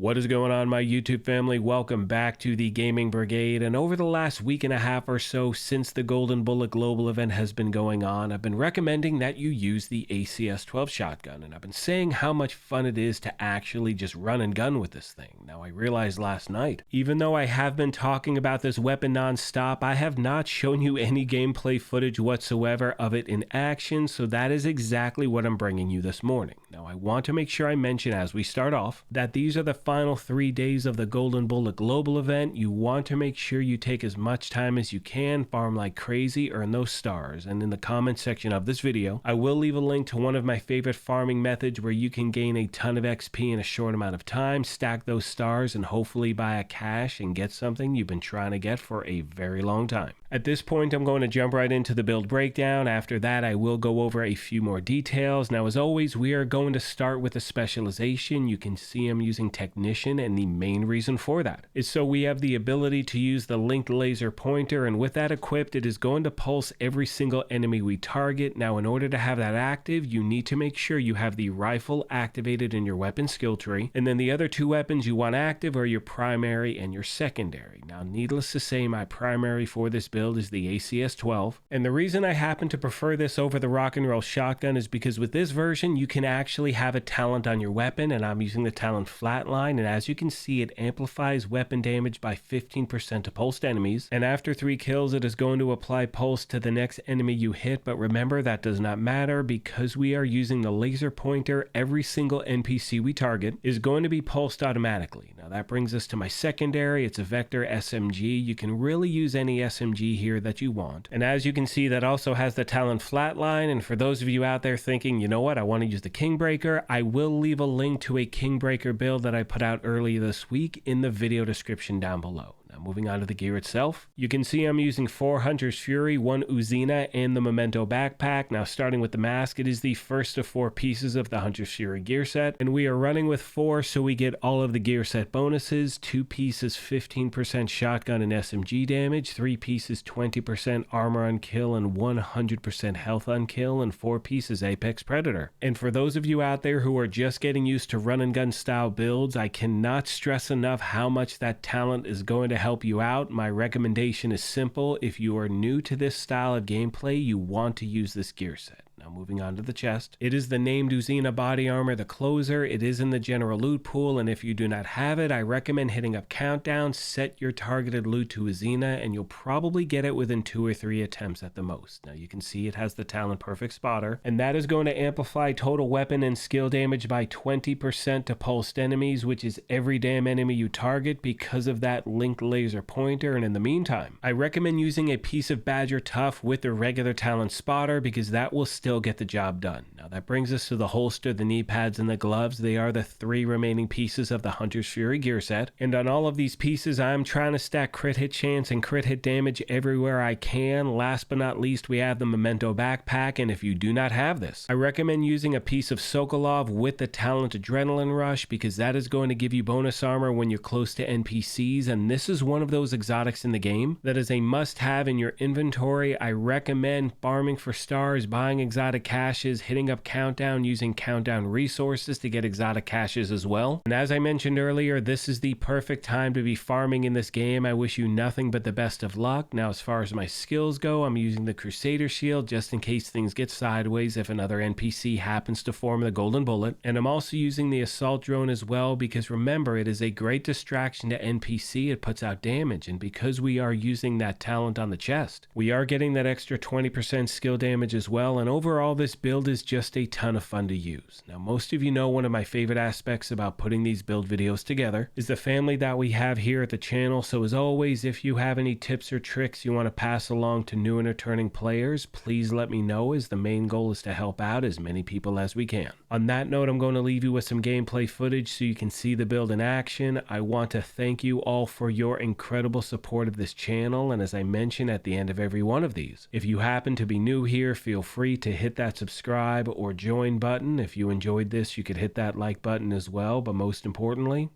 What is going on, my YouTube family? Welcome back to the Gaming Brigade. And over the last week and a half or so since the Golden Bullet Global event has been going on, I've been recommending that you use the ACS-12 shotgun, and I've been saying how much fun it is to actually just run and gun with this thing. Now, I realized last night, even though I have been talking about this weapon non-stop, I have not shown you any gameplay footage whatsoever of it in action, so that is exactly what I'm bringing you this morning. Now, I want to make sure I mention as we start off that these are the final 3 days of the Golden Bullet Global event. You want to make sure you take as much time as you can, farm like crazy, earn those stars. And in the comment section of this video, I will leave a link to one of my favorite farming methods where you can gain a ton of XP in a short amount of time, stack those stars, and hopefully buy a cache and get something you've been trying to get for a very long time. At this point, I'm going to jump right into the build breakdown. After that, I will go over a few more details. Now, as always, we are going to start with a specialization. You can see I'm using Technician, and the main reason for that is so we have the ability to use the linked laser pointer, and with that equipped, it is going to pulse every single enemy we target. Now, in order to have that active, you need to make sure you have the rifle activated in your weapon skill tree, and then the other two weapons you want active are your primary and your secondary. Now, needless to say, my primary for this build is the ACS-12, and the reason I happen to prefer this over the rock and roll shotgun is because with this version you can actually have a talent on your weapon, and I'm using the talent Flatline, and as you can see, it amplifies weapon damage by 15% to pulsed enemies, and after 3 kills it is going to apply pulse to the next enemy you hit. But remember, that does not matter because we are using the laser pointer. Every single NPC we target is going to be pulsed automatically. Now that brings us to my secondary. It's a Vector SMG. You can really use any SMG here that you want, and as you can see, that also has the talent Flatline. And for those of you out there thinking, you know what, I want to use the Kingbreaker, I will leave a link to a Kingbreaker build that I put out earlier this week in the video description down below. Now, moving on to the gear itself, you can see I'm using 4 Hunter's Fury, 1 Uzina, and the Memento backpack. Now, starting with the mask, it is the first of 4 pieces of the Hunter's Fury gear set, and we are running with 4, so we get all of the gear set bonuses. 2 pieces, 15% shotgun and SMG damage, 3 pieces, 20% armor on kill and 100% health on kill, and 4 pieces Apex Predator. And for those of you out there who are just getting used to run and gun style builds, I cannot stress enough how much that talent is going to help you out. My recommendation is simple. If you are new to this style of gameplay, you want to use this gear set. Now, moving on to the chest, it is the named Uzina body armor, the closer. It is in the general loot pool, and if you do not have it, I recommend hitting up countdown, set your targeted loot to Uzina, and you'll probably get it within 2 or 3 attempts at the most. Now, you can see it has the talent Perfect Spotter, and that is going to amplify total weapon and skill damage by 20% to pulsed enemies, which is every damn enemy you target because of that linked laser pointer. And in the meantime, I recommend using a piece of Badger Tough with the regular talent Spotter because that will still get the job done. Now that brings us to the holster, the knee pads, and the gloves. They are the 3 remaining pieces of the Hunter's Fury gear set, and on all of these pieces I'm trying to stack crit hit chance and crit hit damage everywhere I can. Last but not least, we have the Memento backpack, and if you do not have this, I recommend using a piece of Sokolov with the talent Adrenaline Rush because that is going to give you bonus armor when you're close to NPCs, and this is one of those exotics in the game that is a must-have in your inventory. I recommend farming for stars, buying exotic caches, hitting up countdown, using countdown resources to get exotic caches as well. And as I mentioned earlier, this is the perfect time to be farming in this game. I wish you nothing but the best of luck. Now, as far as my skills go, I'm using the Crusader Shield just in case things get sideways if another NPC happens to form the Golden Bullet, and I'm also using the Assault Drone as well because remember, it is a great distraction to NPC. It puts out damage, and because we are using that talent on the chest, we are getting that extra 20% skill damage as well. And overall, this build is just a ton of fun to use. Now, most of you know one of my favorite aspects about putting these build videos together is the family that we have here at the channel. So as always, if you have any tips or tricks you want to pass along to new and returning players, please let me know, as the main goal is to help out as many people as we can. On that note, I'm going to leave you with some gameplay footage so you can see the build in action. I want to thank you all for your incredible support of this channel, and as I mention at the end of every one of these, if you happen to be new here, feel free to hit that subscribe or join button. If you enjoyed this, you could hit that like button as well, but most importantly,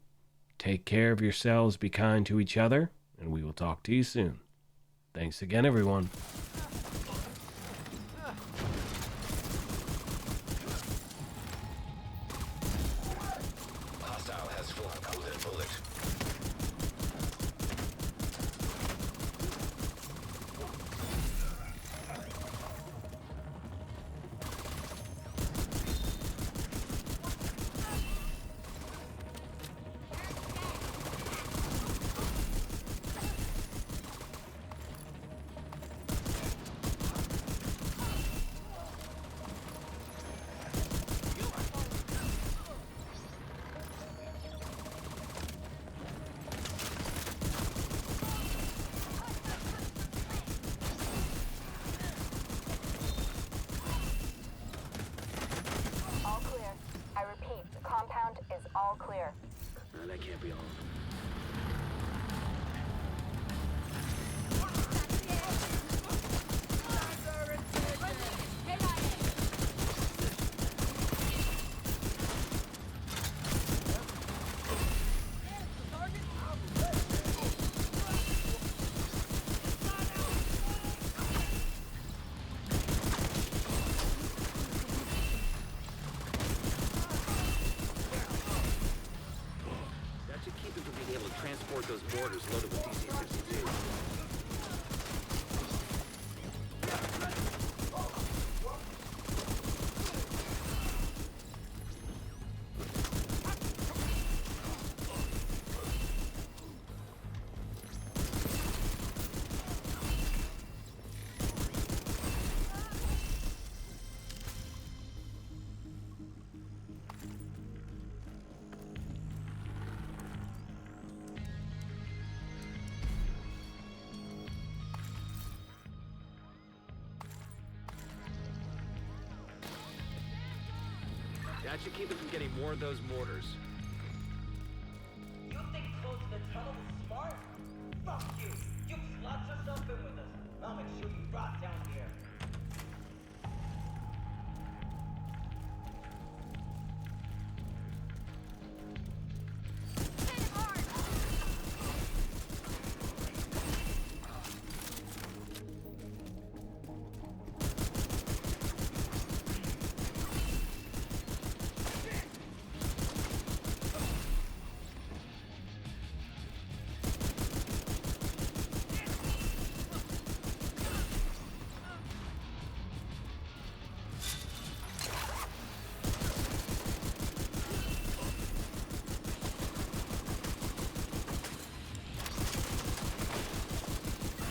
take care of yourselves, be kind to each other, and we will talk to you soon. Thanks again, everyone. Hostile has full coded. bullet. All clear. I repeat, the compound is all clear. No, that can't be all. That should keep them from being able to transport those mortars loaded with DC-62. That should keep them from getting more of those mortars. You think closing the tunnel is smart? Fuck you! You slot yourself in with us. I'll make sure you rot down here.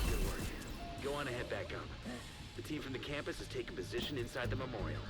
Good work. Go on and head back up. The team from the campus has taken position inside the memorial.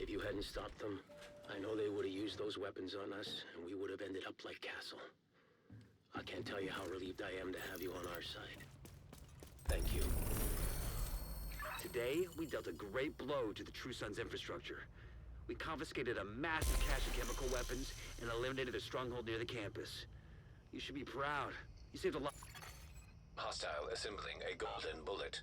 If you hadn't stopped them, I know they would have used those weapons on us, and we would have ended up like Castle. I can't tell you how relieved I am to have you on our side. Thank you. Today, we dealt a great blow to the True Sons infrastructure. We confiscated a massive cache of chemical weapons and eliminated a stronghold near the campus. You should be proud. You saved a lot. Hostile assembling a golden bullet.